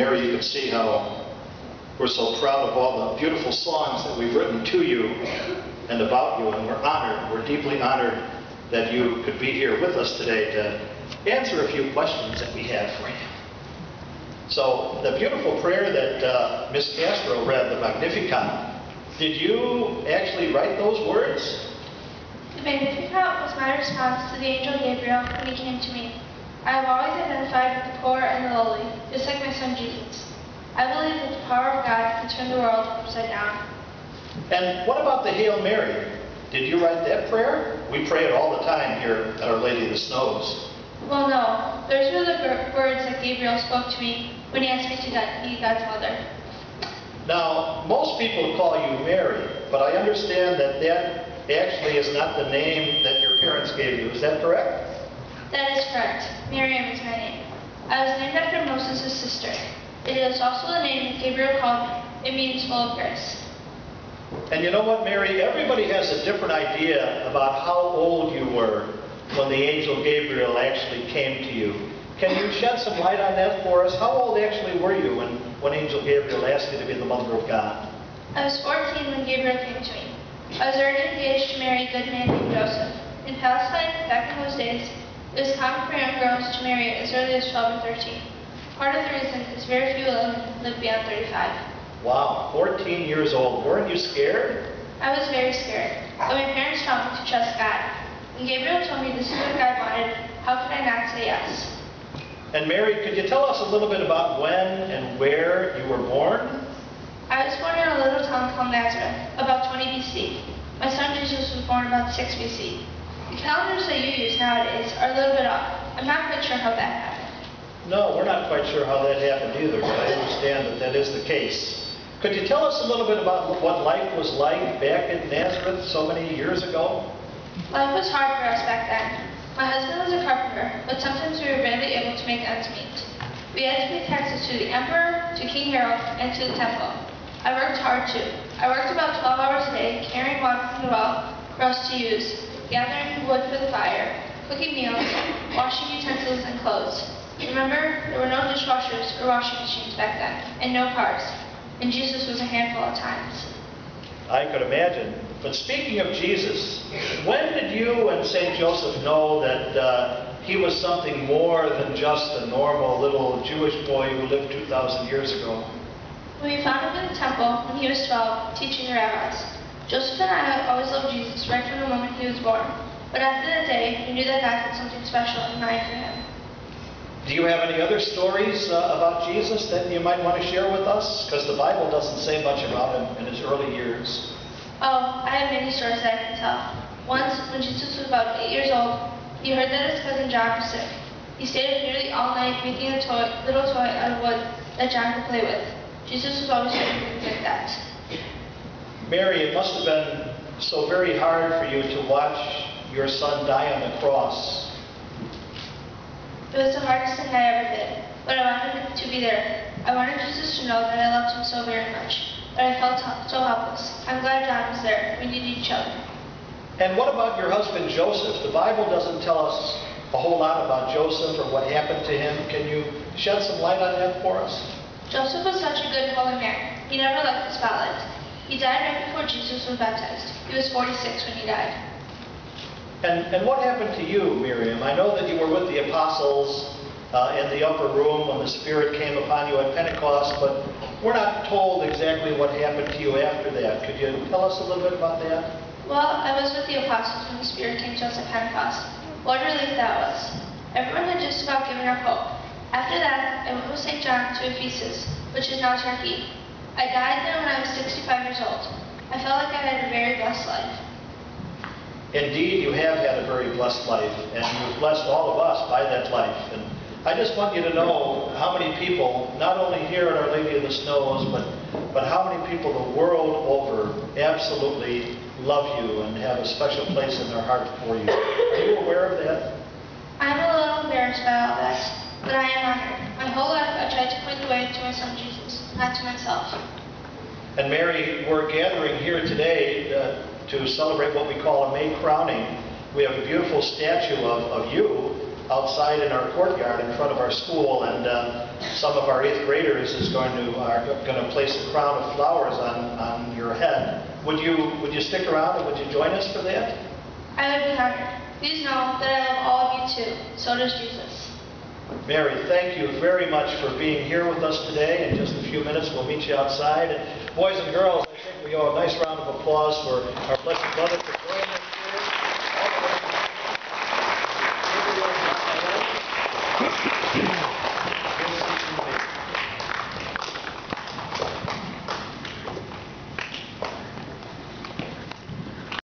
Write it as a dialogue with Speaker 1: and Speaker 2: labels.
Speaker 1: Mary, you can see how we're so proud of all the beautiful songs that we've written to you and about you, and we're honored, we're deeply honored that you could be here with us today to answer a few questions that we have for you. So, the beautiful prayer that Miss Castro read, the Magnificat, did you actually write those words?
Speaker 2: The Magnificat was my response to the angel Gabriel when he came to me. I have always identified with the poor and the lowly, just like my son Jesus. I believe that the power of God can turn the world upside down.
Speaker 1: And what about the Hail Mary? Did you write that prayer? We pray it all the time here at Our Lady of the Snows.
Speaker 2: Well, no. Those were the words that Gabriel spoke to me when he asked me to be God's mother.
Speaker 1: Now, most people call you Mary, but I understand that that actually is not the name that your parents gave you. Is that correct?
Speaker 2: That is correct. Miriam is my name. I was named after Moses' sister. It is also the name that Gabriel called me. It means full of grace.
Speaker 1: And you know what, Mary? Everybody has a different idea about how old you were when the angel Gabriel actually came to you. Can you shed some light on that for us? How old actually were you when Angel Gabriel asked you to be the mother of God?
Speaker 2: I was 14 when Gabriel came to me. I was already engaged to marry a good man named Joseph. In Palestine, back in those days, it was common for young girls to marry as early as 12 and 13. Part of the reason is very few women live beyond 35.
Speaker 1: Wow, 14 years old. Weren't you scared?
Speaker 2: I was very scared, but my parents taught me to trust God. When Gabriel told me this is what God wanted, how could I not say yes?
Speaker 1: And Mary, could you tell us a little bit about when and where you were born?
Speaker 2: I was born in a little town called Nazareth, about 20 BC. My son Jesus was born about 6 BC. The calendars that you use nowadays are a little bit off. I'm not quite sure how that happened.
Speaker 1: No, we're not quite sure how that happened either, but I understand that that is the case. Could you tell us a little bit about what life was like back in Nazareth so many years ago?
Speaker 2: Life was hard for us back then. My husband was a carpenter, but sometimes we were barely able to make ends meet. We had to pay taxes to the emperor, to King Herod, and to the temple. I worked hard too. I worked about 12 hours a day, carrying water from the well for us to use, gathering wood for the fire, cooking meals, washing utensils and clothes. Remember, there were no dishwashers or washing machines back then, and no cars. And Jesus was a handful at times.
Speaker 1: I could imagine. But speaking of Jesus, when did you and St. Joseph know that he was something more than just a normal little Jewish boy who lived 2,000 years ago?
Speaker 2: We found him in the temple when he was 12, teaching the rabbis. Joseph and I always loved Jesus right from the moment he was born. But after that day, we knew that God had something special in mind for him.
Speaker 1: Do you have any other stories about Jesus that you might want to share with us? Because the Bible doesn't say much about him in his early years.
Speaker 2: Oh, I have many stories that I can tell. Once, when Jesus was about 8 years old, he heard that his cousin John was sick. He stayed up nearly all night making a little toy out of wood that John could play with. Jesus was always doing things like that.
Speaker 1: Mary, it must have been so very hard for you to watch your son die on the cross.
Speaker 2: It was the hardest thing I ever did, but I wanted to be there. I wanted Jesus to know that I loved him so very much. But I felt so helpless. I'm glad John was there. We needed each other.
Speaker 1: And what about your husband Joseph? The Bible doesn't tell us a whole lot about Joseph or what happened to him. Can you shed some light on that for us?
Speaker 2: Joseph was such a good, holy man. He never liked the spotlight. He died right before Jesus was baptized. He was 46 when he died.
Speaker 1: And what happened to you, Miriam? I know that you were with the apostles in the upper room when the Spirit came upon you at Pentecost, but we're not told exactly what happened to you after that. Could you tell us a little bit about that?
Speaker 2: Well, I was with the apostles when the Spirit came to us at Pentecost. What a relief that was. Everyone had just about given up hope. After that, I went with St. John to Ephesus, which is now Turkey. I died there when I was 65 years old. I felt like I had a very blessed life.
Speaker 1: Indeed, you have had a very blessed life, and you've blessed all of us by that life. And I just want you to know how many people, not only here at Our Lady of the Snows, but how many people the world over absolutely love you and have a special place in their heart for you. Are you aware of that?
Speaker 2: I'm a little embarrassed by all that, but I am honored. My whole life I tried to point the way to my son Jesus, not to myself.
Speaker 1: And Mary, we're gathering here today to celebrate what we call a May crowning. We have a beautiful statue of you outside in our courtyard in front of our school, and some of our 8th graders are going to place a crown of flowers on your head. Would you stick around and would you join us for that?
Speaker 2: I would be honored. Please know that I love all of you too. So does Jesus.
Speaker 1: Mary, thank you very much for being here with us today. In just a few minutes, we'll meet you outside. And boys and girls, I think we owe a nice round of applause for our Blessed Mother for joining